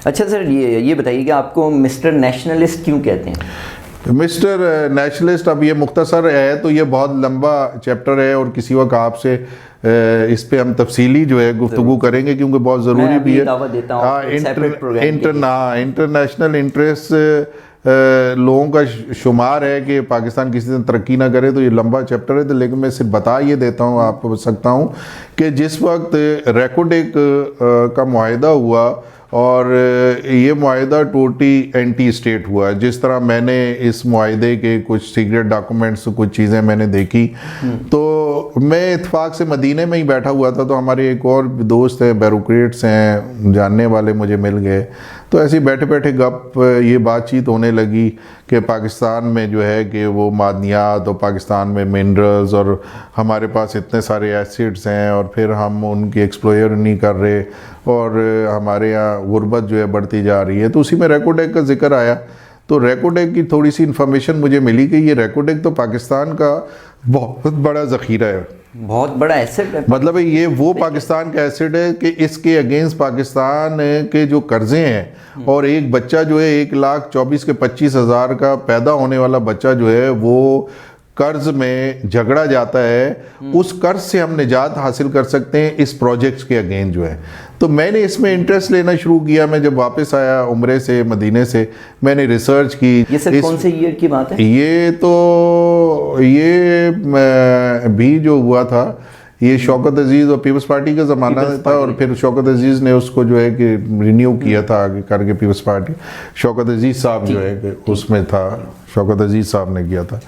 اچھا سر، یہ بتائیے کہ آپ کو مسٹر نیشنلسٹ کیوں کہتے ہیں؟ مسٹر نیشنلسٹ، اب یہ مختصر ہے تو یہ بہت لمبا چیپٹر ہے اور کسی وقت آپ سے اس پہ ہم تفصیلی جو ہے گفتگو کریں گے کیونکہ بہت ضروری بھی ہے۔ انٹرنیشنل انٹریسٹ لوگوں کا شمار ہے کہ پاکستان کسی دن ترقی نہ کرے، تو یہ لمبا چیپٹر ہے، لیکن میں صرف بتا یہ دیتا ہوں آپ کو سکتا ہوں کہ جس وقت ریکوڈیک کا معاہدہ ہوا اور یہ معاہدہ ٹوٹی اینٹی اسٹیٹ ہوا، جس طرح میں نے اس معاہدے کے کچھ سیکریٹ ڈاکومنٹس کچھ چیزیں میں نے دیکھی، تو میں اتفاق سے مدینے میں ہی بیٹھا ہوا تھا، تو ہمارے ایک اور دوست ہیں بیوروکریٹس ہیں جاننے والے مجھے مل گئے، تو ایسے بیٹھے بیٹھے گپ یہ بات چیت ہونے لگی کہ پاکستان میں جو ہے کہ وہ معدنیات اور پاکستان میں منرلز اور ہمارے پاس اتنے سارے ایسیڈز ہیں اور پھر ہم ان کی ایکسپلوئر نہیں کر رہے اور ہمارے یہاں غربت جو ہے بڑھتی جا رہی ہے، تو اسی میں ریکوڈیک کا ذکر آیا۔ تو ریکوڈیک کی تھوڑی سی انفارمیشن مجھے ملی کہ یہ ریکوڈیک تو پاکستان کا بہت بڑا ذخیرہ ہے، بہت بڑا ایسٹ ہے، مطلب یہ وہ پاکستان کا ایسٹ ہے کہ اس کے اگینسٹ پاکستان کے جو قرضے ہیں، اور ایک بچہ جو ہے 1,24,000 کے 25,000 کا پیدا ہونے والا بچہ جو ہے وہ قرض میں جھگڑا جاتا ہے، اس قرض سے ہم نجات حاصل کر سکتے ہیں اس پروجیکٹس کے اگین جو ہے۔ تو میں نے اس میں انٹرسٹ لینا شروع کیا، میں جب واپس آیا عمرے سے مدینے سے میں نے ریسرچ کی۔ یہ سر کون سے ایئر کی بات ہے؟ یہ تو یہ بھی جو ہوا تھا یہ شوکت عزیز اور پیپلز پارٹی کا زمانہ تھا، اور پھر شوکت عزیز نے اس کو جو ہے کہ رینیو کیا تھا آگے کر کے، پیپلز پارٹی شوکت عزیز صاحب جو ہے کہ اس میں تھا، شوکت عزیز صاحب نے کیا تھا۔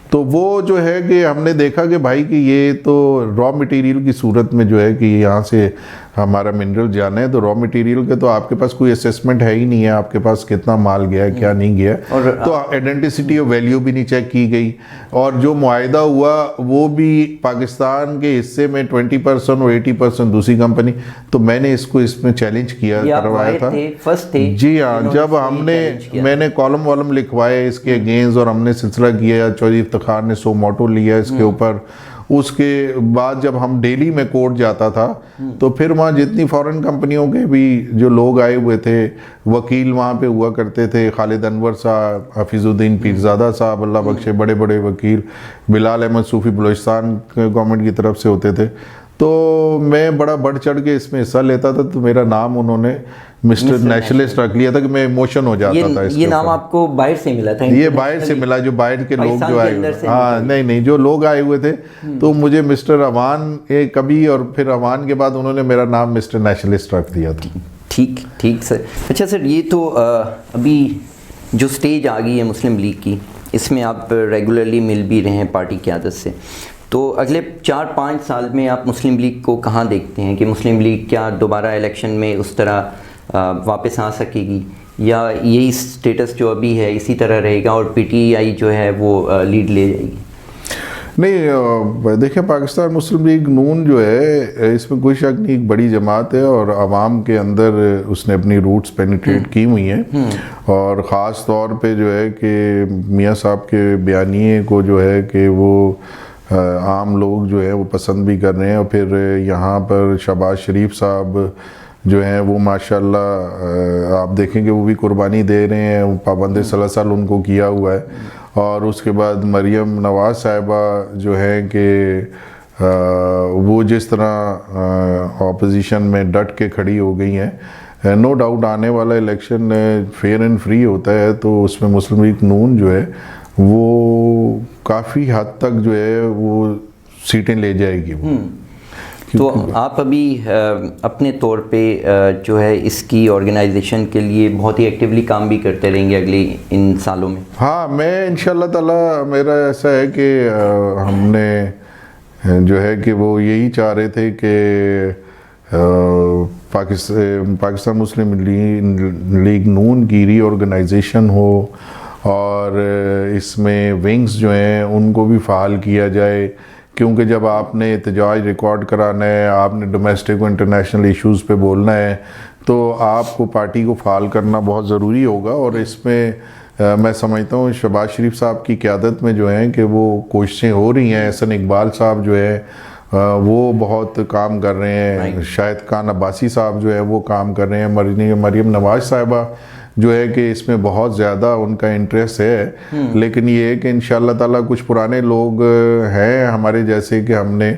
تو وہ جو ہے کہ ہم نے دیکھا کہ بھائی کہ یہ تو را مٹیریل کی صورت میں جو ہے کہ یہاں سے ہمارا منرل جانا ہے، تو را مٹیریل کے تو آپ کے پاس کوئی اسیسمنٹ ہے ہی نہیں ہے، آپ کے پاس کتنا مال گیا ہے کیا نہیں گیا، تو آئیڈینٹیسٹی آف ویلیو بھی نہیں چیک کی گئی، اور جو معاہدہ ہوا وہ بھی پاکستان کے حصے میں 20% اور 80% دوسری کمپنی۔ تو میں نے اس میں چیلنج کیا کروایا تھا، جی ہاں، جب میں نے کالم والم لکھوائے اس کے اگینسٹ، اور ہم نے سلسلہ کیا، چودھری افتخار نے سو موٹو لیا اس کے اوپر۔ اس کے بعد جب ہم ڈیلی میں کورٹ جاتا تھا تو پھر وہاں جتنی فورن کمپنیوں کے بھی جو لوگ آئے ہوئے تھے، وکیل وہاں پہ ہوا کرتے تھے، خالد انور صاحب، حفیظ الدین پیرزادہ صاحب اللہ بخشے، بڑے بڑے وکیل، بلال احمد صوفی بلوچستان گورنمنٹ کی طرف سے ہوتے تھے، تو میں بڑا بڑھ چڑھ کے اس میں حصہ لیتا تھا، تو میرا نام انہوں نے مسٹر نیشنلسٹ رکھ لیا تھا کہ میں ایموشن ہو جاتا تھا۔ یہ نام آپ کو باہر سے ملا تھا؟ یہ باہر سے ملا، جو باہر کے لوگ جو آئے ہوئے، ہاں نہیں جو لوگ آئے ہوئے تھے، تو مجھے مسٹر اوان کبھی، اور پھر اوان کے بعد انہوں نے میرا نام مسٹر نیشنلسٹ رکھ دیا تھا۔ ٹھیک سر۔ اچھا سر، یہ تو ابھی جو سٹیج آ گئی ہے مسلم لیگ کی، اس میں آپ ریگولرلی مل بھی رہے ہیں پارٹی قیادت سے، تو اگلے 4-5 سال میں آپ مسلم لیگ کو کہاں دیکھتے ہیں کہ مسلم لیگ کیا دوبارہ الیکشن میں اس طرح واپس آ سکے گی، یا یہی سٹیٹس جو ابھی ہے اسی طرح رہے گا اور پی ٹی آئی جو ہے وہ لیڈ لے جائے گی؟ نہیں، دیکھیں پاکستان مسلم لیگ نون جو ہے اس میں کوئی شک نہیں ایک بڑی جماعت ہے، اور عوام کے اندر اس نے اپنی روٹس پینیٹریٹ کی ہوئی ہیں، اور خاص طور پہ جو ہے کہ میاں صاحب کے بیانیے کو جو ہے کہ وہ عام لوگ جو ہے وہ پسند بھی کر رہے ہیں، اور پھر یہاں پر شہباز شریف صاحب جو ہیں وہ ماشاءاللہ آپ دیکھیں کہ وہ بھی قربانی دے رہے ہیں، پابند سلاسل ان کو کیا ہوا ہے، اور اس کے بعد مریم نواز صاحبہ جو ہیں کہ وہ جس طرح اپوزیشن میں ڈٹ کے کھڑی ہو گئی ہیں، نو ڈاؤٹ آنے والا الیکشن فیئر اینڈ فری ہوتا ہے، تو اس میں مسلم لیگ نون جو ہے وہ کافی حد تک جو ہے وہ سیٹیں لے جائے گی۔ تو آپ ابھی اپنے طور پہ جو ہے اس کی آرگنائزیشن کے لیے بہت ہی ایکٹیولی کام بھی کرتے رہیں گے اگلے ان سالوں میں؟ ہاں، میں انشاءاللہ تعالی میرا ایسا ہے کہ ہم نے جو ہے کہ وہ یہی چاہ رہے تھے کہ پاکستان مسلم لیگ نون کی ری آرگنائزیشن ہو، اور اس میں ونگز جو ہیں ان کو بھی فعال کیا جائے، کیونکہ جب آپ نے احتجاج ریکارڈ کرانا ہے، آپ نے ڈومیسٹک و انٹرنیشنل ایشوز پہ بولنا ہے، تو آپ کو پارٹی کو فعال کرنا بہت ضروری ہوگا، اور اس میں میں سمجھتا ہوں شہباز شریف صاحب کی قیادت میں جو ہیں کہ وہ کوششیں ہو رہی ہیں، احسن اقبال صاحب جو ہے وہ بہت کام کر رہے ہیں. شاہد خان عباسی صاحب جو ہے وہ کام کر رہے ہیں. مریم نواز صاحبہ جو ہے کہ اس میں بہت زیادہ ان کا انٹرسٹ ہے. لیکن یہ ہے کہ انشاءاللہ تعالیٰ کچھ پرانے لوگ ہیں ہمارے جیسے کہ ہم نے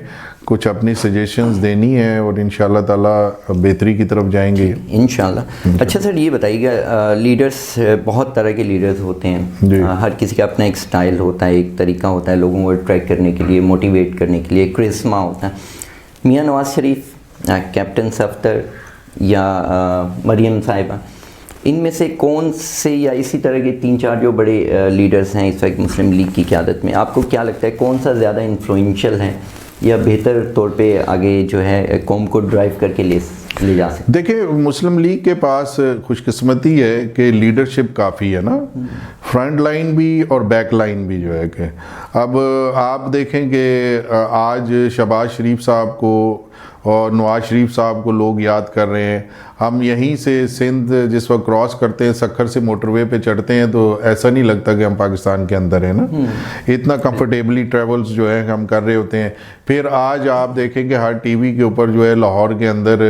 کچھ اپنی سجیشنز دینی ہے اور انشاءاللہ تعالیٰ بہتری کی طرف جائیں گے انشاءاللہ. اچھا سر یہ بتائیے گا لیڈرز بہت طرح کے لیڈرز ہوتے ہیں, ہر کسی کا اپنا ایک سٹائل ہوتا ہے, ایک طریقہ ہوتا ہے لوگوں کو اٹریکٹ کرنے کے لیے, موٹیویٹ کرنے کے لیے, کرسما ہوتا ہے. میاں نواز شریف, کیپٹن صفدر یا مریم صاحبہ, ان میں سے کون سے یا اسی طرح کے 3-4 جو بڑے لیڈرز ہیں اس وقت مسلم لیگ کی قیادت میں, آپ کو کیا لگتا ہے کون سا زیادہ انفلوئنشل ہے یا بہتر طور پہ آگے جو ہے قوم کو ڈرائیو کر کے لے جا سکتے؟ دیکھیں مسلم لیگ کے پاس خوش قسمتی ہے کہ لیڈرشپ کافی ہے نا, فرنٹ لائن بھی اور بیک لائن بھی جو ہے کہ اب آپ دیکھیں کہ آج شہباز شریف صاحب کو اور نواز شریف صاحب کو لوگ یاد کر رہے ہیں. ہم یہیں سے سندھ جس وقت کراس کرتے ہیں سکھر سے موٹر وے پہ چڑھتے ہیں تو ایسا نہیں لگتا کہ ہم پاکستان کے اندر ہیں نا, اتنا کمفرٹیبلی ٹریولز جو ہے ہم کر رہے ہوتے ہیں. پھر آج آپ دیکھیں کہ ہر ٹی وی کے اوپر جو ہے لاہور کے اندر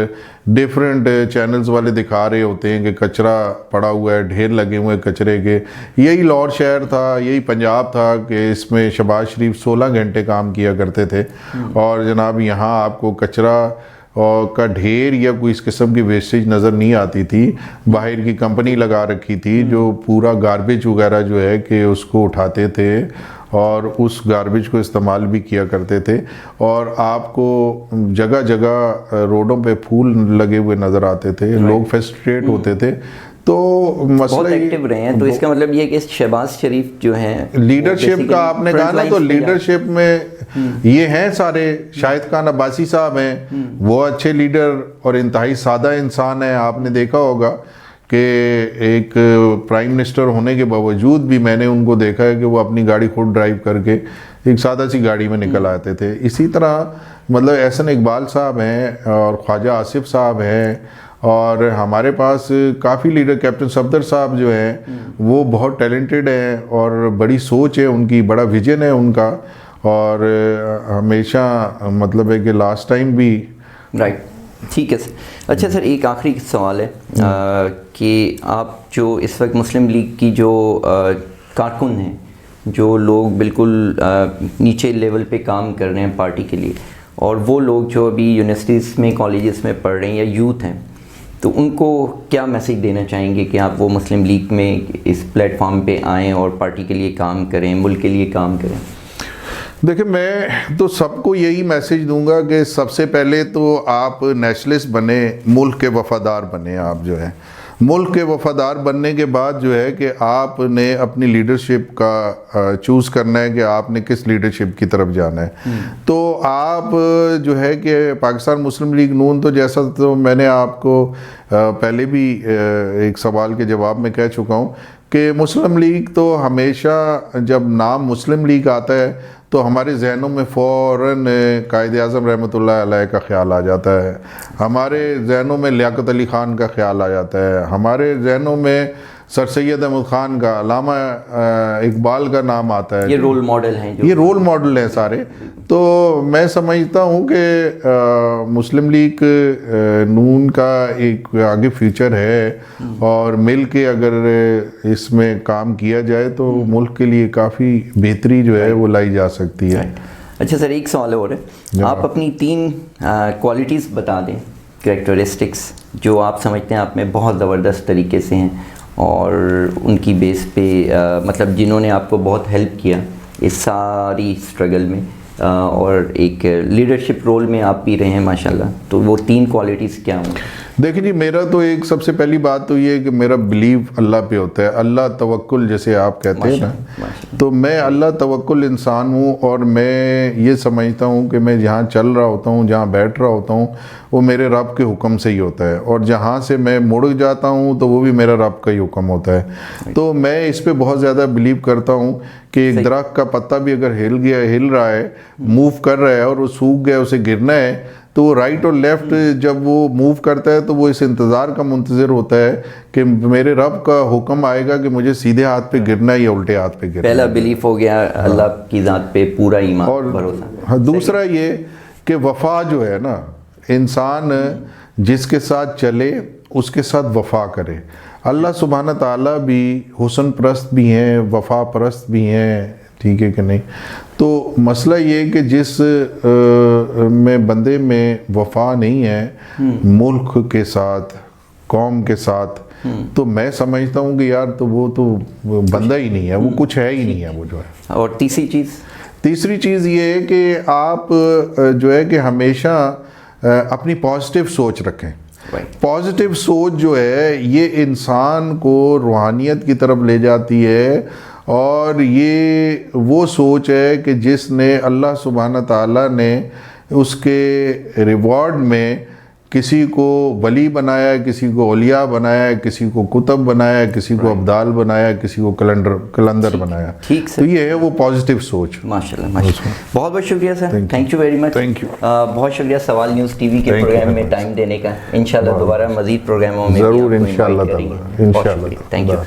ڈیفرنٹ چینلز والے دکھا رہے ہوتے ہیں کہ کچرا پڑا ہوا ہے, ڈھیر لگے ہوئے کچرے کے. یہی لاہور شہر تھا, یہی پنجاب تھا کہ اس میں شہباز شریف 16 گھنٹے کام کیا کرتے تھے اور جناب یہاں آپ کو کچرا کا ڈھیر یا کوئی اس قسم کی ویسٹیج نظر نہیں آتی تھی. باہر کی کمپنی لگا رکھی تھی جو پورا گاربیج وغیرہ جو ہے کہ اس کو اٹھاتے تھے اور اس گاربیج کو استعمال بھی کیا کرتے تھے. اور آپ کو جگہ جگہ روڈوں پہ پھول لگے ہوئے نظر آتے تھے, لوگ فیسٹریٹ ہوتے تھے. تو بہت ایکٹیو رہے ہیں. تو اس کا مطلب یہ کہ شہباز شریف جو ہیں لیڈرشپ کا آپ نے کہا نا, تو لیڈرشپ میں یہ ہیں سارے. شاہد خان عباسی صاحب ہیں, وہ اچھے لیڈر اور انتہائی سادہ انسان ہیں. آپ نے دیکھا ہوگا کہ ایک پرائم منسٹر ہونے کے باوجود بھی میں نے ان کو دیکھا ہے کہ وہ اپنی گاڑی خود ڈرائیو کر کے ایک سادہ سی گاڑی میں نکل آتے تھے. اسی طرح مطلب احسن اقبال صاحب ہیں اور خواجہ آصف صاحب ہیں, اور ہمارے پاس کافی لیڈر, کیپٹن صفدر صاحب جو ہیں وہ بہت ٹیلنٹڈ ہیں اور بڑی سوچ ہے ان کی, بڑا ویژن ہے ان کا. اور ہمیشہ مطلب ہے کہ لاسٹ ٹائم بھی رائٹ. ٹھیک ہے سر. اچھا سر ایک آخری سوال ہے کہ آپ جو اس وقت مسلم لیگ کی جو کارکن ہیں, جو لوگ بالکل نیچے لیول پہ کام کر رہے ہیں پارٹی کے لیے, اور وہ لوگ جو ابھی یونیورسٹیز میں کالجز میں پڑھ رہے ہیں یا یوتھ ہیں, تو ان کو کیا میسیج دینا چاہیں گے کہ آپ وہ مسلم لیگ میں اس پلیٹ فارم پہ آئیں اور پارٹی کے لیے کام کریں, ملک کے لیے کام کریں؟ دیکھیں میں تو سب کو یہی میسیج دوں گا کہ سب سے پہلے تو آپ نیشنلسٹ بنے, ملک کے وفادار بنے. آپ جو ہے ملک کے وفادار بننے کے بعد جو ہے کہ آپ نے اپنی لیڈرشپ کا چوز کرنا ہے کہ آپ نے کس لیڈرشپ کی طرف جانا ہے. تو آپ جو ہے کہ پاکستان مسلم لیگ نون, تو جیسا تو میں نے آپ کو پہلے بھی ایک سوال کے جواب میں کہہ چکا ہوں کہ مسلم لیگ تو ہمیشہ جب نام مسلم لیگ آتا ہے تو ہمارے ذہنوں میں فوراً قائد اعظم رحمۃ اللہ علیہ کا خیال آ جاتا ہے, ہمارے ذہنوں میں لیاقت علی خان کا خیال آ جاتا ہے, ہمارے ذہنوں میں سر سید احمد خان کا, علامہ اقبال کا نام آتا ہے. یہ رول ماڈل ہیں, یہ رول ماڈل ہیں سارے. تو میں سمجھتا ہوں کہ مسلم لیگ نون کا ایک آگے فیوچر ہے, اور مل کے اگر اس میں کام کیا جائے تو ملک کے لیے کافی بہتری جو ہے وہ لائی جا سکتی ہے. اچھا سر ایک سوال اور ہے, آپ اپنی 3 کوالٹیز بتا دیں, کریکٹرسٹکس جو آپ سمجھتے ہیں آپ میں بہت زبردست طریقے سے ہیں اور ان کی بیس پہ مطلب جنہوں نے آپ کو بہت ہیلپ کیا اس ساری اسٹرگل میں, اور ایک لیڈرشپ رول میں آپ بھی رہے ہیں ماشاءاللہ, تو وہ 3 کوالٹیز کیا ہوں؟ دیکھیں جی, میرا تو ایک سب سے پہلی بات تو یہ ہے کہ میرا بلیو اللہ پہ ہوتا ہے, اللہ توکل جیسے آپ کہتے ہیں نا, تو میں اللہ توکل انسان ہوں. اور میں یہ سمجھتا ہوں کہ میں جہاں چل رہا ہوتا ہوں, جہاں بیٹھ رہا ہوتا ہوں, وہ میرے رب کے حکم سے ہی ہوتا ہے, اور جہاں سے میں مڑ جاتا ہوں تو وہ بھی میرا رب کا ہی حکم ہوتا ہے. تو میں اس پہ بہت زیادہ بلیو کرتا ہوں کہ ایک درخت کا پتا بھی اگر ہل رہا ہے, موو کر رہا ہے, اور وہ سوکھ گیا, اسے گرنا ہے, تو وہ رائٹ اور لیفٹ جب وہ موو کرتا ہے تو وہ اس انتظار کا منتظر ہوتا ہے کہ میرے رب کا حکم آئے گا کہ مجھے سیدھے ہاتھ پہ گرنا ہے یا الٹے ہاتھ پہ گرنا ہے. پہلا بلیف ہو گیا اللہ کی ذات پہ پورا ایمان, اور بھروسہ. دوسرا یہ کہ وفا جو ہے نا، انسان جس کے ساتھ چلے اس کے ساتھ وفا کرے. اللہ سبحانہ تعالیٰ بھی حسن پرست بھی ہیں، وفا پرست بھی ہیں، ٹھیک ہے کہ نہیں. تو مسئلہ یہ کہ جس میں بندے میں وفا نہیں ہے ملک کے ساتھ، قوم کے ساتھ، تو میں سمجھتا ہوں کہ یار تو وہ تو بندہ ہی نہیں ہے، وہ کچھ ہے ہی نہیں ہے وہ جو ہے. اور تیسری چیز یہ ہے کہ آپ جو ہے کہ ہمیشہ اپنی پازیٹیو سوچ رکھیں. پازیٹیو سوچ جو ہے یہ انسان کو روحانیت کی طرف لے جاتی ہے، اور یہ وہ سوچ ہے کہ جس نے اللہ سبحانہ تعالیٰ نے اس کے ریوارڈ میں کسی کو ولی بنایا، کسی کو اولیاء بنایا، کسی کو کتب بنایا، کسی کو ابدال بنایا، کسی کو کلندر بنایا. تو یہ ہے وہ پازیٹیو سوچ. ماشاءاللہ بہت بہت شکریہ سر، تھینک یو ویری مچ. بہت شکریہ سوال نیوز ٹی وی کے پروگرام میں ٹائم دینے کا. انشاءاللہ دوبارہ مزید پروگراموں میں ضرور، انشاءاللہ. Thank you.